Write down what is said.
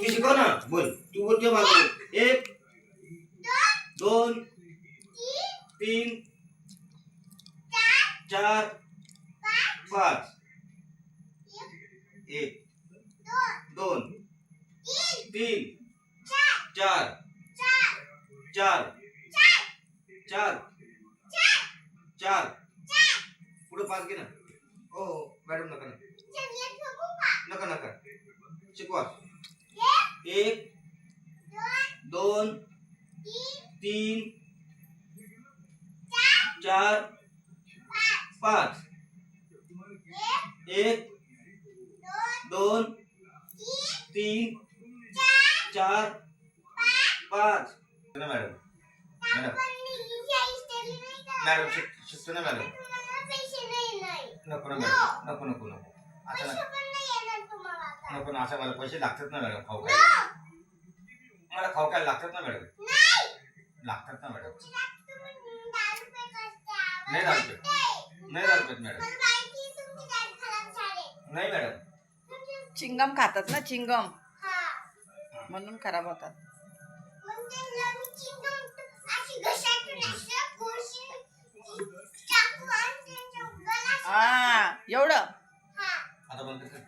तू शिकव ना, बोल तू बोलते मला. 1 2 3 4 5. 1 2 3 4 4 4 4. पुढे 5 घे ना. हो मॅडम नका नका नका शिकवा. 1 2 3 4 5. 1 2 3 4 5. ना मॅडम मॅडम मॅडम शिकतो ना मॅडम. नको ना मॅडम नको नको नको असं नको ना. असं मला पैसे लागतात ना मॅडम. खाऊ काय मला खाऊ काय लागतात ना मॅडम. लागतात ना मॅडम. नाही लागत नाही लागत मॅडम. नाही मॅडम. चिंगम खातात ना चिंगम म्हणून खराब होतात. हा एवढं आता बंद कर.